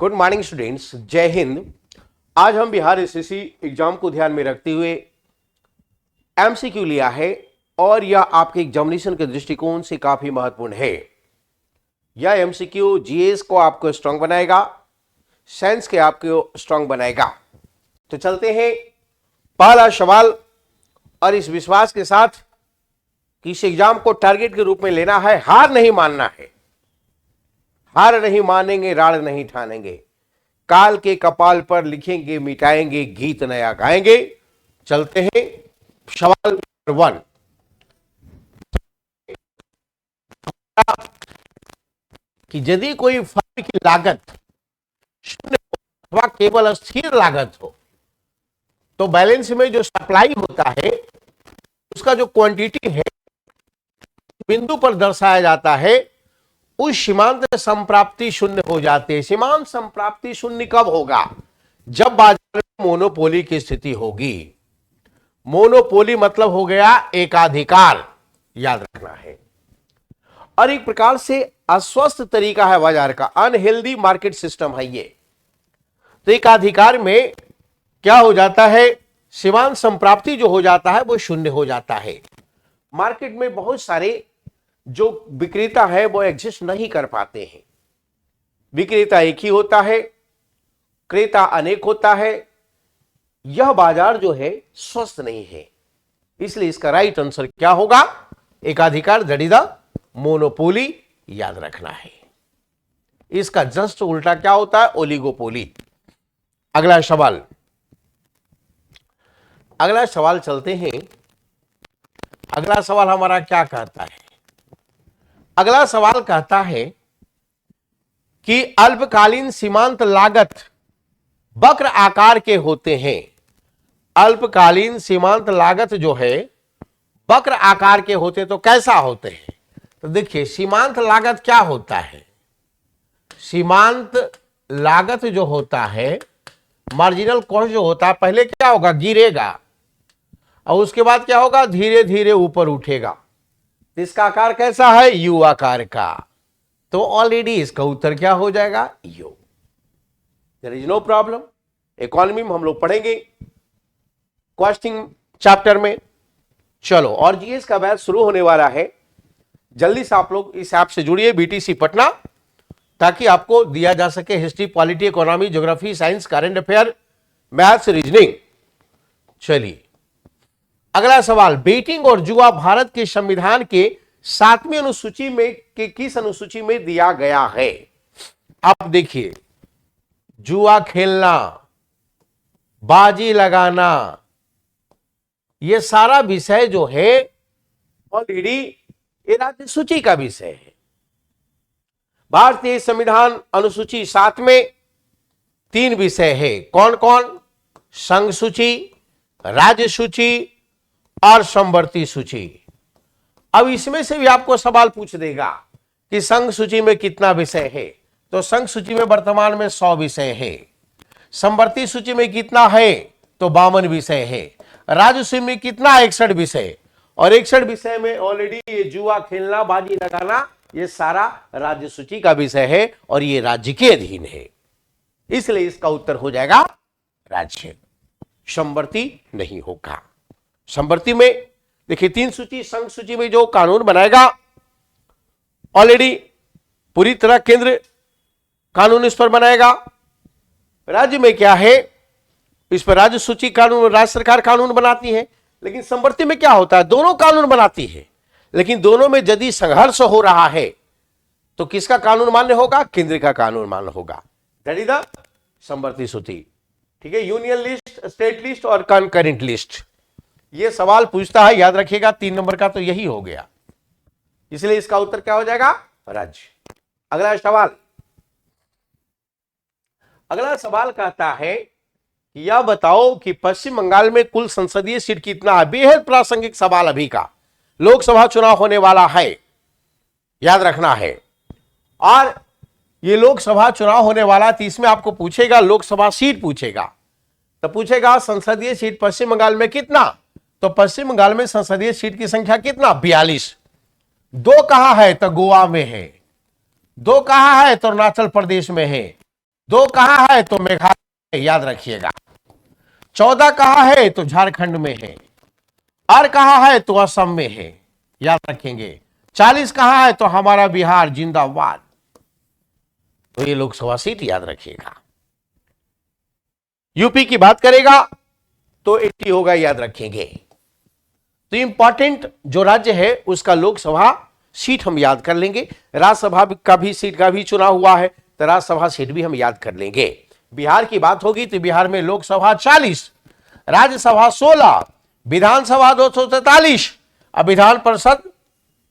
Good morning students, जय हिंद। आज हम बिहार एसएससी एग्जाम को ध्यान में रखते हुए एमसीक्यू लिया है और यह आपके एग्जामिनेशन के दृष्टिकोण से काफी महत्वपूर्ण है। यह एमसीक्यू जीएस को आपको स्ट्रांग बनाएगा, साइंस के आपको स्ट्रांग बनाएगा। तो चलते हैं पहला सवाल, और इस विश्वास के साथ कि इस एग्जाम को टारगेट के रूप में लेना है, हार नहीं मानना है। हार नहीं मानेंगे, राड़ नहीं ठानेंगे, काल के कपाल पर लिखेंगे मिटाएंगे, गीत नया गाएंगे। चलते हैं सवाल नंबर 1। कि यदि कोई फर्म की लागत शून्य अथवा केवल स्थिर लागत हो तो बैलेंस में जो सप्लाई होता है उसका जो क्वांटिटी है बिंदु पर दर्शाया जाता है, उस सीमांत संप्राप्ति शून्य हो जाते हैं। सीमांत संप्राप्ति शून्य कब होगा? जब बाजार में मोनोपोली की स्थिति होगी। मोनोपोली मतलब हो गया एकाधिकार, याद रखना है। और एक प्रकार से अस्वस्थ तरीका है बाजार का, अनहेल्दी मार्केट सिस्टम है ये। तो एकाधिकार में क्या हो जाता है, सीमांत संप्राप्ति जो हो जाता है वो शून्य हो जाता है। मार्केट में बहुत सारे जो विक्रेता है वो एग्जिस्ट नहीं कर पाते हैं। विक्रेता एक ही होता है, क्रेता अनेक होता है। यह बाजार जो है स्वस्थ नहीं है, इसलिए इसका राइट आंसर क्या होगा? एकाधिकार, दैट इज द मोनोपोली, याद रखना है। इसका जस्ट उल्टा क्या होता है? ओलिगोपोली। अगला सवाल चलते हैं। अगला सवाल हमारा क्या कहता है? अगला सवाल कहता है कि अल्पकालीन सीमांत लागत वक्र आकार के होते हैं। अल्पकालीन सीमांत लागत जो है वक्र आकार के होते तो कैसा होते हैं? तो देखिए, सीमांत लागत क्या होता है? सीमांत लागत जो होता है, मार्जिनल कॉस्ट जो होता है, पहले क्या होगा? गिरेगा और उसके बाद क्या होगा? धीरे धीरे ऊपर उठेगा। इसका आकार कैसा है? यू आकार का। तो ऑलरेडी इसका उत्तर क्या हो जाएगा? You. There is no problem. Economy में हम लोग पढ़ेंगे कॉस्टिंग चैप्टर में। चलो, और जीएस का बैच शुरू होने वाला है। जल्दी से आप लोग इस ऐप से जुड़िए, बीटीसी पटना, ताकि आपको दिया जा सके history, polity, economy, geography, science, current affair, maths, reasoning. चलिए अगला सवाल, बेटिंग और जुआ भारत के संविधान के 7वीं अनुसूची में के किस अनुसूची में दिया गया है? आप देखिए, जुआ खेलना, बाजी लगाना, यह सारा विषय जो है ऑलरेडी ये राज्य सूची का विषय है। भारतीय संविधान अनुसूची 7 में 3 विषय है। कौन कौन? संघ सूची, राज्य सूची और समवर्ती सूची। अब इसमें से भी आपको सवाल पूछ देगा कि संघ सूची में कितना विषय है। तो संघ सूची में वर्तमान में 100 विषय है। समवर्ती सूची में कितना है? तो 52 विषय है। राज्य सूची में कितना? 61 विषय। और 61 विषय में ऑलरेडी ये जुआ खेलना, बाजी लगाना, ये सारा राज्य सूची का विषय है और ये राज्य के अधीन है। इसलिए इसका उत्तर हो जाएगा राज्य, समवर्ती नहीं होगा। समवर्ती में देखिए 3 सूची, संघ सूची में जो कानून बनाएगा ऑलरेडी पूरी तरह केंद्र कानून इस पर बनाएगा। राज्य में क्या है? इस पर राज्य सूची कानून, राज्य सरकार कानून बनाती है। लेकिन समवर्ती में क्या होता है? दोनों कानून बनाती है, लेकिन दोनों में यदि संघर्ष हो रहा है तो किसका कानून मान्य होगा? केंद्र का कानून मान्य होगा। दैट इज द समवर्ती सूची। ठीक है, यूनियन लिस्ट, स्टेट लिस्ट और कॉन्करेंट लिस्ट। ये सवाल पूछता है, याद रखिएगा। 3 नंबर का तो यही हो गया, इसलिए इसका उत्तर क्या हो जाएगा? राज्य। अगला सवाल कहता है कि यह बताओ कि पश्चिम बंगाल में कुल संसदीय सीट कितना है? बेहद प्रासंगिक सवाल अभी का। लोकसभा चुनाव होने वाला है, याद रखना है। और ये लोकसभा चुनाव होने वाला, तो इसमें आपको पूछेगा लोकसभा सीट पूछेगा। तो पूछेगा संसदीय सीट पश्चिम बंगाल में कितना? तो पश्चिम बंगाल में संसदीय सीट की संख्या कितना? 42। 2 कहां है? तो गोवा में है। 2 कहां है? तो अरुणाचल प्रदेश में है। 2 कहां है तो मेघालय, याद रखिएगा। 14 कहां है तो झारखंड में है। 8 कहां है तो असम में है, याद रखेंगे। 40 कहां है तो हमारा बिहार जिंदाबाद। तो ये लोकसभा सीट याद रखिएगा। यूपी की बात करेगा तो 80 होगा, याद रखेंगे। तो इंपॉर्टेंट जो राज्य है उसका लोकसभा सीट हम याद कर लेंगे। राज्यसभा का भी सीट का भी चुनाव हुआ है तो राज्यसभा सीट भी हम याद कर लेंगे। बिहार की बात होगी तो बिहार में लोकसभा 40, राज्यसभा 16, विधानसभा 243 और विधान परिषद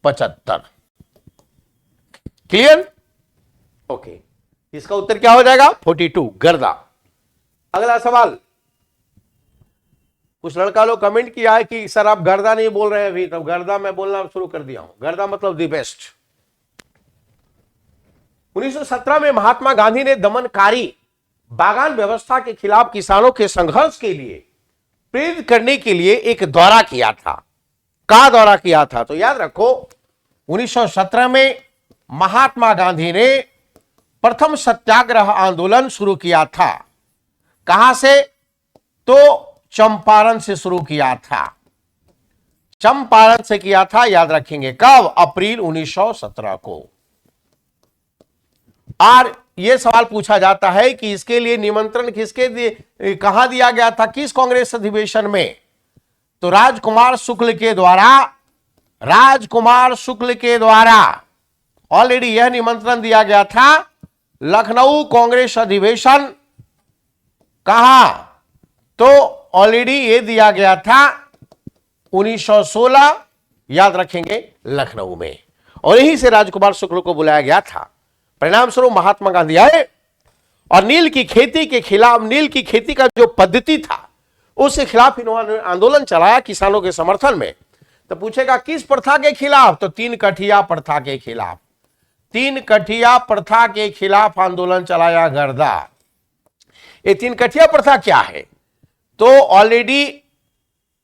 75। क्लियर? ओके, इसका उत्तर क्या हो जाएगा? 42, गर्दा। अगला सवाल, कुछ लड़का लोग कमेंट किया है कि सर आप गर्दा नहीं बोल रहे हैं अभी, तब गर्दा मैं बोलना शुरू कर दिया हूं। गर्दा मतलब दी बेस्ट। 1917 में महात्मा गांधी ने दमनकारी बागान व्यवस्था के खिलाफ किसानों के संघर्ष के लिए प्रेरित करने के लिए एक दौरा किया था। कहां दौरा किया था? तो याद रखो 1917 में महात्मा गांधी ने प्रथम सत्याग्रह आंदोलन शुरू किया था। कहां से? तो चंपारण से शुरू किया था। चंपारण से किया था, याद रखेंगे। कब? अप्रैल 1917 को। और यह सवाल पूछा जाता है कि इसके लिए निमंत्रण किसके दिए, कहां दिया गया था, किस कांग्रेस अधिवेशन में? तो राजकुमार शुक्ल के द्वारा ऑलरेडी यह निमंत्रण दिया गया था। लखनऊ कांग्रेस अधिवेशन कहां? तो ऑलरेडी ये दिया गया था 1916, याद रखेंगे, लखनऊ में। और यहीं से राजकुमार शुक्ल को बुलाया गया था। परिणाम स्वरूप महात्मा गांधी आए और नील की खेती के खिलाफ, नील की खेती का जो पद्धति था उसके खिलाफ इन्होंने आंदोलन चलाया किसानों के समर्थन में। तो पूछेगा किस प्रथा के खिलाफ? तो 3 कठिया प्रथा के खिलाफ। 3 कठिया प्रथा के खिलाफ आंदोलन चलाया गर्दा। ये 3 कठिया प्रथा क्या है? तो ऑलरेडी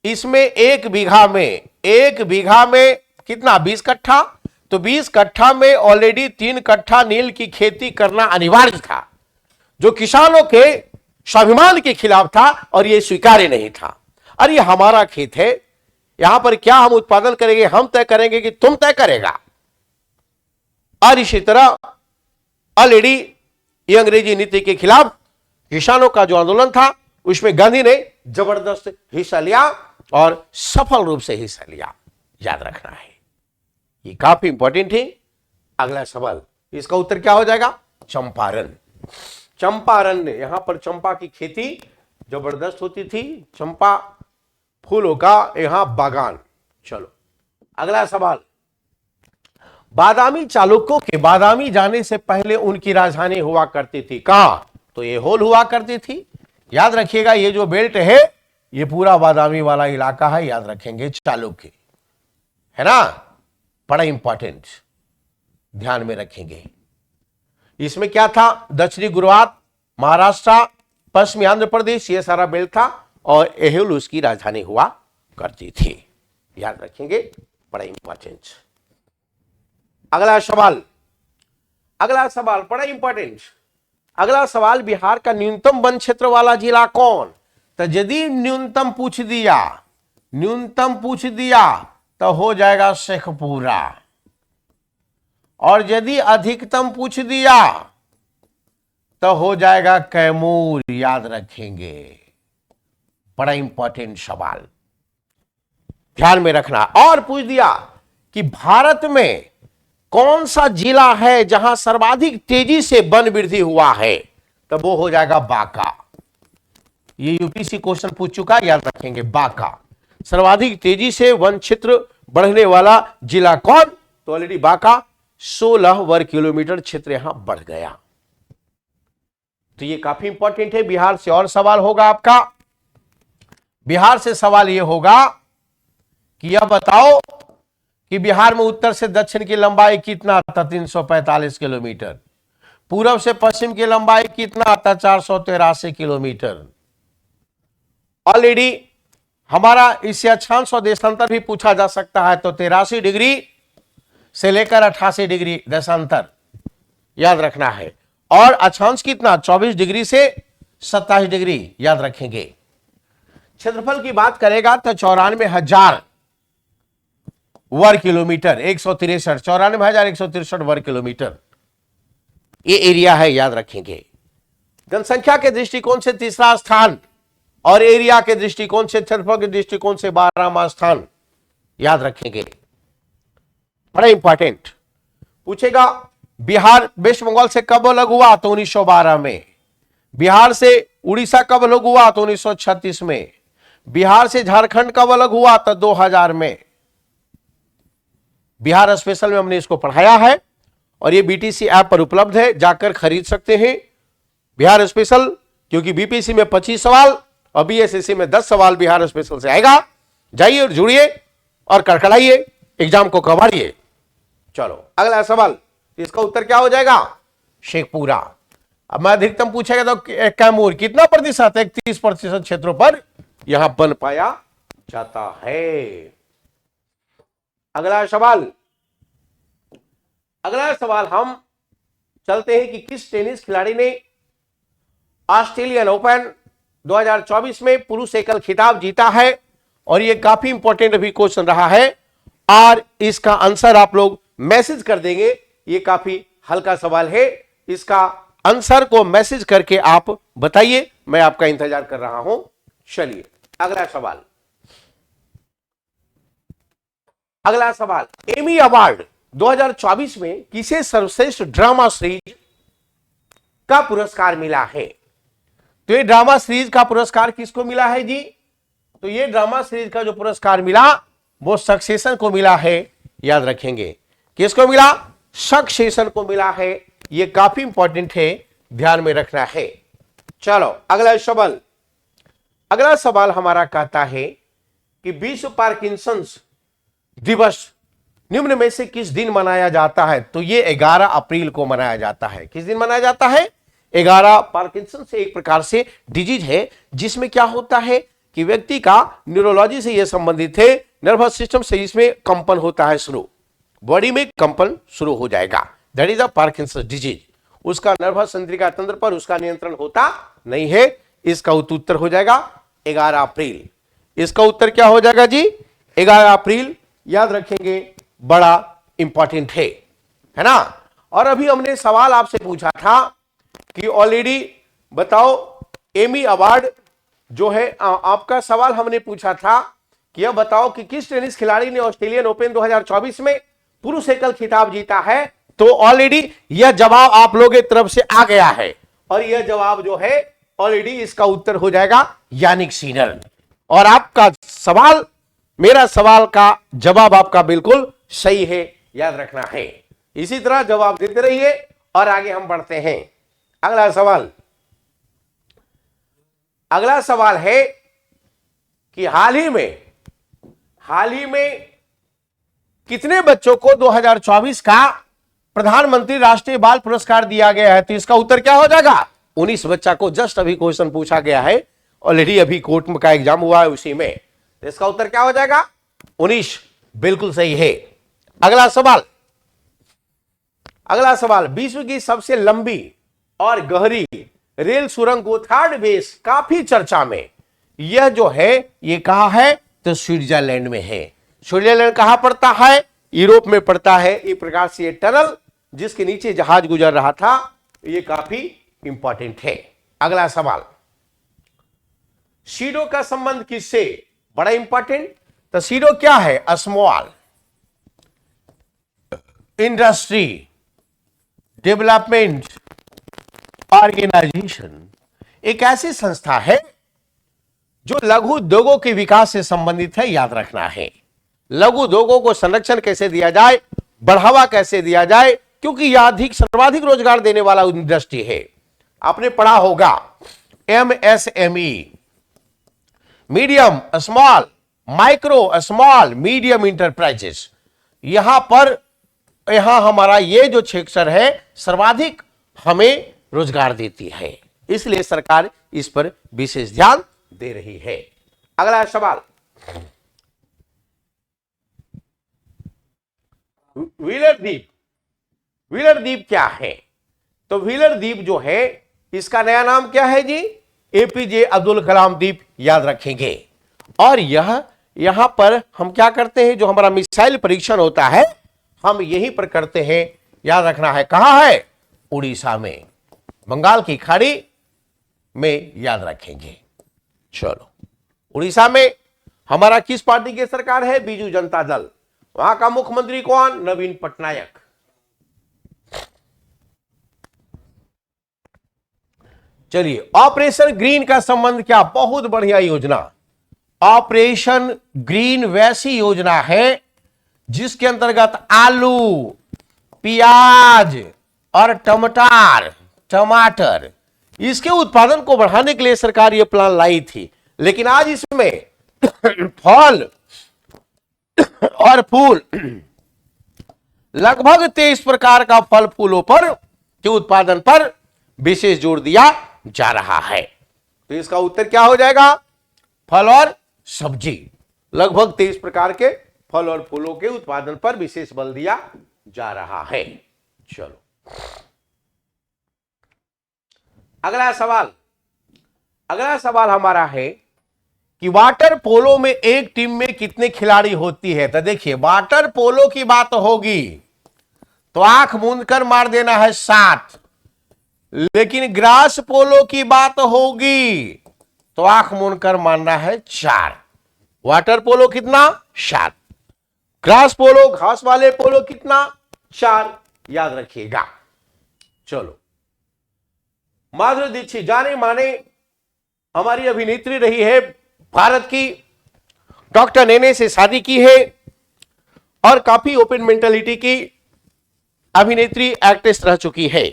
इसमें 1 बीघा में कितना? 20 कट्ठा। तो 20 कट्ठा में ऑलरेडी 3 कट्ठा नील की खेती करना अनिवार्य था, जो किसानों के स्वाभिमान के खिलाफ था और यह स्वीकार्य नहीं था। अरे हमारा खेत है, यहां पर क्या हम उत्पादन करेंगे, हम तय करेंगे कि तुम तय करेगा। और इसी तरह ऑलरेडी ये अंग्रेजी नीति के खिलाफ किसानों का जो आंदोलन था उसमें गांधी ने जबरदस्त हिस्सा लिया और सफल रूप से हिस्सा लिया, याद रखना है। ये काफी इंपॉर्टेंट है। अगला सवाल, इसका उत्तर क्या हो जाएगा? चंपारण। चंपारण ने, यहां पर चंपा की खेती जबरदस्त होती थी, चंपा फूलों का यहां बागान। चलो अगला सवाल, बादामी चालुक्यों के बादामी जाने से पहले उनकी राजधानी हुआ करती थी कहां? तो ये होल हुआ करती थी। याद रखिएगा ये जो बेल्ट है ये पूरा बादामी वाला इलाका है, याद रखेंगे, चालुक्य है ना, बड़ा इंपॉर्टेंट, ध्यान में रखेंगे। इसमें क्या था? दक्षिणी गुजरात, महाराष्ट्र, पश्चिमी आंध्र प्रदेश, ये सारा बेल्ट था और एहुल उसकी राजधानी हुआ करती थी, याद रखेंगे, बड़ा इंपॉर्टेंट। अगला सवाल बड़ा इंपॉर्टेंट। अगला सवाल, बिहार का न्यूनतम वन क्षेत्र वाला जिला कौन? तो यदि न्यूनतम पूछ दिया तो हो जाएगा शेखपुरा, और यदि अधिकतम पूछ दिया तो हो जाएगा कैमूर, याद रखेंगे, बड़ा इंपॉर्टेंट सवाल, ध्यान में रखना। और पूछ दिया कि भारत में कौन सा जिला है जहां सर्वाधिक तेजी से वन वृद्धि हुआ है? तो वो हो जाएगा बांका। ये यूपीसी क्वेश्चन पूछ चुका, याद रखेंगे, बांका। सर्वाधिक तेजी से वन क्षेत्र बढ़ने वाला जिला कौन? तो ऑलरेडी बांका 16 वर्ग किलोमीटर क्षेत्र यहां बढ़ गया। तो ये काफी इंपॉर्टेंट है। बिहार से और सवाल होगा आपका। बिहार से सवाल यह होगा कि यह बताओ कि बिहार में उत्तर से दक्षिण की लंबाई कितना था? 345 किलोमीटर। पूर्व से पश्चिम की लंबाई कितना था? 483 किलोमीटर। ऑलरेडी हमारा इससे अक्षांश और देशांतर भी पूछा जा सकता है, तो 83 डिग्री से लेकर 88 डिग्री देशांतर, याद रखना है। और अक्षांश कितना 24 डिग्री से 27 डिग्री, याद रखेंगे। क्षेत्रफल की बात करेगा तो 94,000 वर्ग किलोमीटर, 163, 94,163 वर्ग किलोमीटर ये एरिया है, याद रखेंगे। जनसंख्या के दृष्टिकोण से तीसरा स्थान और एरिया के दृष्टिकोण से, क्षेत्रफल के दृष्टिकोण से 12वां स्थान, याद रखेंगे। बड़ा इंपॉर्टेंट पूछेगा, बिहार वेस्ट बंगाल से कब अलग हुआ तो 1912 में। बिहार से उड़ीसा कब अलग हुआ तो 1936 में। बिहार से झारखंड कब अलग हुआ तो 2000 में। बिहार स्पेशल में हमने इसको पढ़ाया है और ये बीटीसी ऐप पर उपलब्ध है, जाकर खरीद सकते हैं बिहार स्पेशल, क्योंकि बीपीसी में 25 सवाल और बीएसएससी में 10 सवाल बिहार स्पेशल से आएगा। जाइए और जुड़िए और कड़कड़ाइए, एग्जाम को कबाड़िए। चलो अगला सवाल, इसका उत्तर क्या हो जाएगा, शेखपुरा। अब मैं अधिकतम पूछेगा तो कैमूर कितना प्रतिशत, 31% क्षेत्रों पर यहां बन पाया जाता है। अगला सवाल हम चलते हैं कि किस टेनिस खिलाड़ी ने ऑस्ट्रेलियन ओपन 2024 में पुरुष एकल खिताब जीता है। और यह काफी इंपॉर्टेंट अभी क्वेश्चन रहा है और इसका आंसर आप लोग मैसेज कर देंगे। यह काफी हल्का सवाल है, इसका आंसर को मैसेज करके आप बताइए, मैं आपका इंतजार कर रहा हूं। चलिए अगला सवाल, एमी अवार्ड 2024 में किसे सर्वश्रेष्ठ ड्रामा सीरीज का पुरस्कार मिला है। तो ये ड्रामा सीरीज का पुरस्कार किसको मिला है जी, तो ये ड्रामा सीरीज का जो पुरस्कार मिला वो सक्सेशन को मिला है, याद रखेंगे। किसको मिला, सक्सेशन को मिला है। ये काफी इंपॉर्टेंट है, ध्यान में रखना है। चलो अगला सवाल हमारा कहता है कि विश्व पार्किंसंस दिवस निम्न में से किस दिन मनाया जाता है। तो ये 11 अप्रैल को मनाया जाता है। किस दिन मनाया जाता है, 11। पार्किंसन से एक प्रकार से डिजीज है जिसमें क्या होता है कि व्यक्ति का न्यूरोलॉजी से यह संबंधित है, नर्वस सिस्टम से इसमें कंपन होता है, शुरू बॉडी में कंपन शुरू हो जाएगा, that is a Parkinson disease. उसका नर्वस तंत्रिका तंत्र पर उसका नियंत्रण होता नहीं है। इसका उत्तर हो जाएगा 11 अप्रैल। इसका उत्तर क्या हो जाएगा जी, 11 अप्रैल, याद रखेंगे, बड़ा इंपॉर्टेंट है ना। और अभी हमने सवाल आपसे पूछा था कि ऑलरेडी बताओ एमी अवार्ड जो है, आपका सवाल हमने पूछा था कि यह बताओ कि किस टेनिस खिलाड़ी ने ऑस्ट्रेलियन ओपन 2024 में पुरुष एकल खिताब जीता है। तो ऑलरेडी यह जवाब आप लोगों की तरफ से आ गया है और यह जवाब जो है ऑलरेडी इसका उत्तर हो जाएगा यानिक सिनर। और आपका सवाल, मेरा सवाल का जवाब आपका बिल्कुल सही है, याद रखना है। इसी तरह जवाब देते रहिए और आगे हम बढ़ते हैं। अगला सवाल है कि हाल ही में कितने बच्चों को 2024 का प्रधानमंत्री राष्ट्रीय बाल पुरस्कार दिया गया है। तो इसका उत्तर क्या हो जाएगा, 19 बच्चा को जस्ट अभी क्वेश्चन पूछा गया है, ऑलरेडी अभी कोर्ट में का एग्जाम हुआ है उसी में। तो इसका उत्तर क्या हो जाएगा, 19, बिल्कुल सही है। अगला सवाल, विश्व की सबसे लंबी और गहरी रेल सुरंग गोथार्ड बेस काफी चर्चा में। यह जो है ये कहां है, तो स्विट्जरलैंड में है। स्विट्जरलैंड कहां पड़ता है, यूरोप में पड़ता है। एक प्रकार से ये टनल जिसके नीचे जहाज गुजर रहा था, ये काफी इंपॉर्टेंट है। अगला सवाल, सीडो का संबंध किससे, बड़ा इंपॉर्टेंट। तो सीडो क्या है, स्मॉल इंडस्ट्री डेवलपमेंट ऑर्गेनाइजेशन, एक ऐसी संस्था है जो लघु उद्योगों के विकास से संबंधित है, याद रखना है। लघु उद्योगों को संरक्षण कैसे दिया जाए, बढ़ावा कैसे दिया जाए, क्योंकि यह सर्वाधिक रोजगार देने वाला इंडस्ट्री है। आपने पढ़ा होगा MSME, medium small, micro small medium enterprises. यहां हमारा ये जो क्षेत्र है सर्वाधिक हमें रोजगार देती है, इसलिए सरकार इस पर विशेष ध्यान दे रही है। अगला सवाल, व्हीलर द्वीप क्या है। तो व्हीलर द्वीप जो है इसका नया नाम क्या है जी? एपीजे अब्दुल कलाम द्वीप याद रखेंगे। और यहां पर हम क्या करते हैं, जो हमारा मिसाइल परीक्षण होता है हम यहीं पर करते हैं, याद रखना है। कहां है? उड़ीसा में, बंगाल की खाड़ी में, याद रखेंगे। चलो, उड़ीसा में हमारा किस पार्टी की सरकार है? बीजू जनता दल। वहां का मुख्यमंत्री कौन? नवीन पटनायक। चलिए, ऑपरेशन ग्रीन का संबंध क्या? बहुत बढ़िया योजना। ऑपरेशन ग्रीन वैसी योजना है जिसके अंतर्गत आलू, प्याज और टमाटर इसके उत्पादन को बढ़ाने के लिए सरकार यह प्लान लाई थी। लेकिन आज इसमें फल और फूल, लगभग 23 प्रकार का फल फूलों पर के उत्पादन पर विशेष जोर दिया जा रहा है। तो इसका उत्तर क्या हो जाएगा? फल और सब्जी। लगभग 23 प्रकार के फल और फूलों के उत्पादन पर विशेष बल दिया जा रहा है। चलो, अगला सवाल हमारा है कि वाटर पोलो में एक टीम में कितने खिलाड़ी होती है? तो देखिए, वाटर पोलो की बात होगी तो आंख मूंद कर मार देना है 7, लेकिन ग्रास पोलो की बात होगी तो आंख मूंद कर मारना है 4। वाटर पोलो कितना? 7। ग्रास पोलो, घास वाले पोलो कितना? 4, याद रखिएगा। चलो, माधुरी दीक्षित जाने माने हमारी अभिनेत्री रही है, भारत की, डॉक्टर नेने से शादी की है और काफी ओपन मेंटालिटी की अभिनेत्री, एक्ट्रेस रह चुकी है।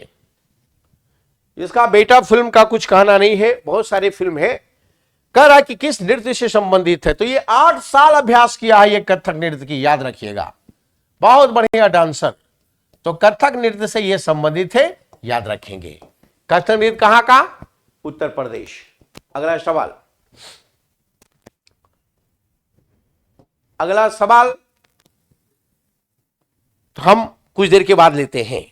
इसका बेटा फिल्म का कुछ कहना नहीं है, बहुत सारे फिल्म है। कह रहा कि किस नृत्य से संबंधित है, तो ये 8 साल अभ्यास किया है ये कथक नृत्य की, याद रखिएगा। बहुत बढ़िया डांसर, तो कथक नृत्य से ये संबंधित है, याद रखेंगे। कथक नृत्य कहां का? उत्तर प्रदेश। अगला सवाल हम कुछ देर के बाद लेते हैं।